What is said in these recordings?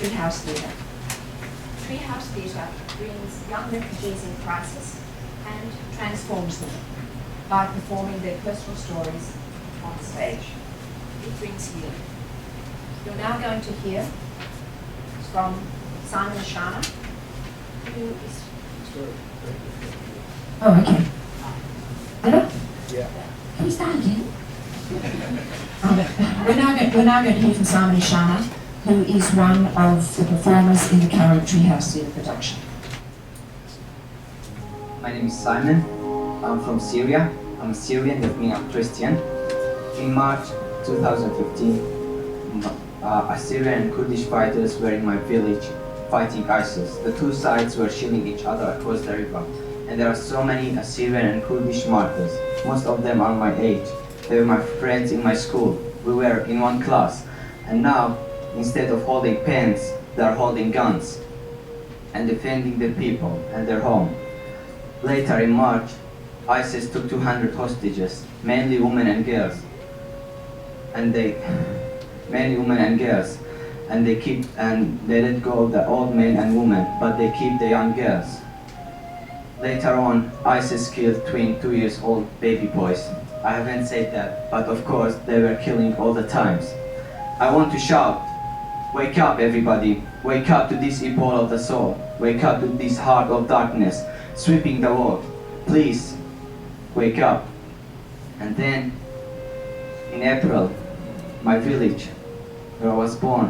Treehouse Theatre. Treehouse Theatre brings young refugees in crisis and transforms them by performing their personal stories on stage. It brings healing. You're now going to hear from Simon Ashana, who is... Oh, okay. Hello? Yeah. Can we start again? We're now going to hear from Simon Ashana, who is one of the performers in the current Treehouse Theatre production. My name is Simon. I'm from Syria. I'm a Syrian, that means I'm Christian. In March 2015, Assyrian and Kurdish fighters were in my village fighting ISIS. The two sides were shielding each other across the river. And there are so many Assyrian and Kurdish martyrs. Most of them are my age. They were my friends in my school. We were in one class. And now, instead of holding pens, they are holding guns and defending the people and their home. Later in March, ISIS took 200 hostages, mainly women and girls. And they let go of the old men and women, but they keep the young girls. Later on, ISIS killed 2-year-old baby boys. I haven't said that, but of course they were killing all the times. I want to shout, wake up everybody, wake up to this evil of the soul, wake up to this heart of darkness, sweeping the world. Please, wake up. And then, in April, my village, where I was born,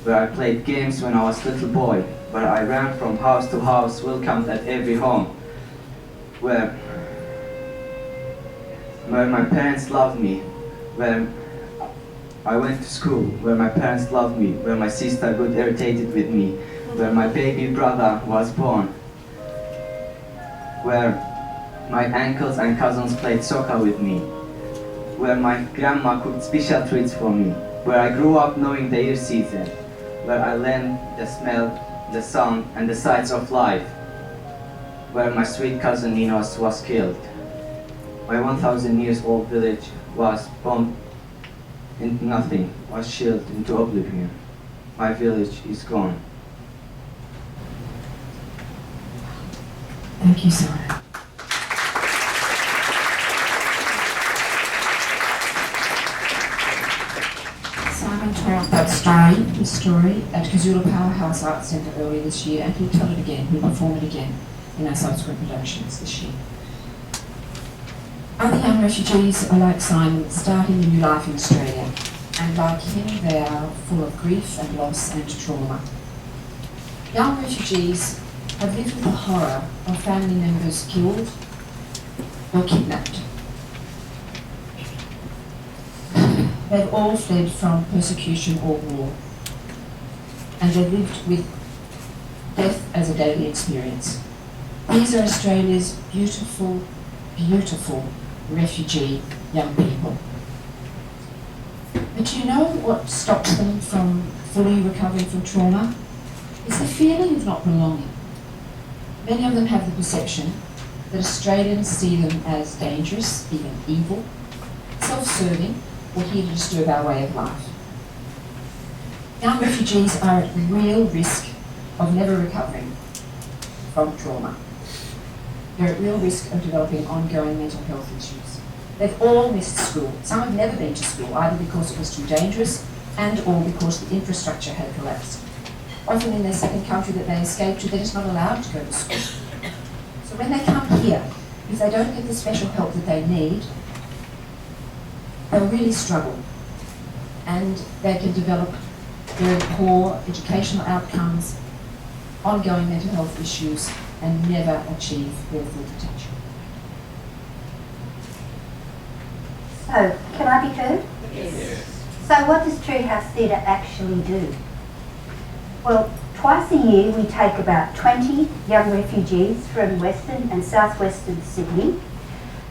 where I played games when I was a little boy, where I ran from house to house, welcomed at every home, where my parents loved me, where I went to school, where my parents loved me, where my sister got irritated with me, where my baby brother was born, where my uncles and cousins played soccer with me, where my grandma cooked special treats for me, where I grew up knowing the year season, where I learned the smell, the sound, and the sights of life, where my sweet cousin Ninos was killed. My 1,000-year-old village was bombed into nothing, was shielded into oblivion. My village is gone. Thank you, Simon. Simon told that his story, at Kazula Powerhouse Arts Centre earlier this year, and he'll tell it again, he'll perform it again in our subsequent productions this year. Other young refugees are like Simon, starting a new life in Australia, and like him they are full of grief and loss and trauma. Young refugees have lived with the horror of family members killed or kidnapped. They've all fled from persecution or war, and they've lived with death as a daily experience. These are Australia's beautiful, beautiful refugee young people. But do you know what stops them from fully recovering from trauma? It's the feeling of not belonging. Many of them have the perception that Australians see them as dangerous, even evil, self-serving, or here to disturb our way of life. Young refugees are at real risk of never recovering from trauma. They're at real risk of developing ongoing mental health issues. They've all missed school. Some have never been to school, either because it was too dangerous and or because the infrastructure had collapsed. Often in their second country that they escaped to, they're just not allowed to go to school. So when they come here, if they don't get the special help that they need, they'll really struggle. And they can develop very poor educational outcomes, ongoing mental health issues, and never achieve their full potential. So, can I be heard? Yes. So what does Treehouse Theatre actually do? Well, twice a year we take about 20 young refugees from Western and Southwestern Sydney,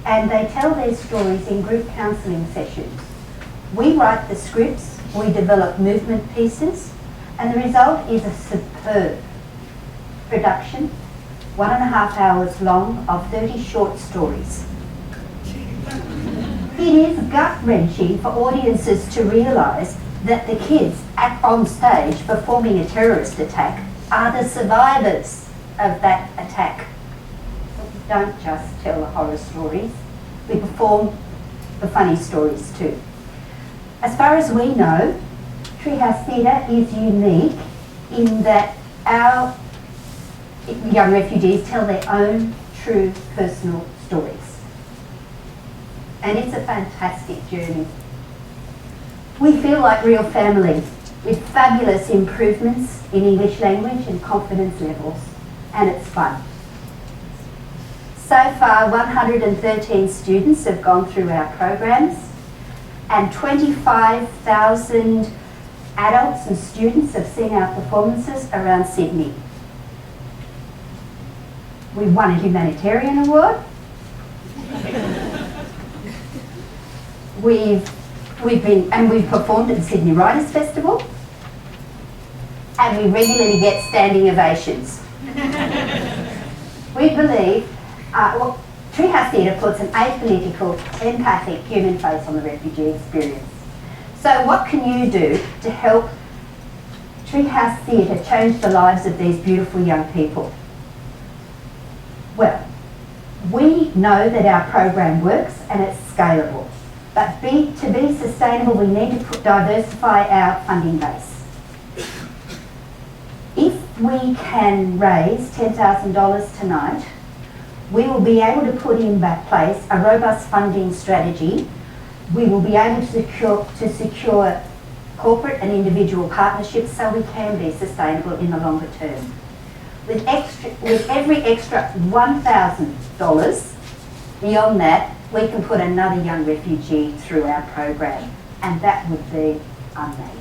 and they tell their stories in group counselling sessions. We write the scripts, we develop movement pieces, and the result is a superb production, 1.5 hours long, of 30 short stories. It is gut-wrenching for audiences to realise that the kids on stage performing a terrorist attack are the survivors of that attack. But we don't just tell the horror stories, we perform the funny stories too. As far as we know, Treehouse Theatre is unique in that our young refugees tell their own true personal stories. And it's a fantastic journey. We feel like real family, with fabulous improvements in English language and confidence levels, and it's fun. So far, 113 students have gone through our programs, and 25,000 adults and students have seen our performances around Sydney. We've won a humanitarian award. We've performed at the Sydney Writers' Festival, and we regularly get standing ovations. We believe, Treehouse Theatre puts an apolitical, empathic human face on the refugee experience. So what can you do to help Treehouse Theatre change the lives of these beautiful young people? Well, we know that our program works and it's scalable. But to be sustainable, we need to diversify our funding base. If we can raise $10,000 tonight, we will be able to put in place a robust funding strategy. We will be able to secure corporate and individual partnerships so we can be sustainable in the longer term. With every extra $1,000 beyond that, we can put another young refugee through our program, and that would be amazing.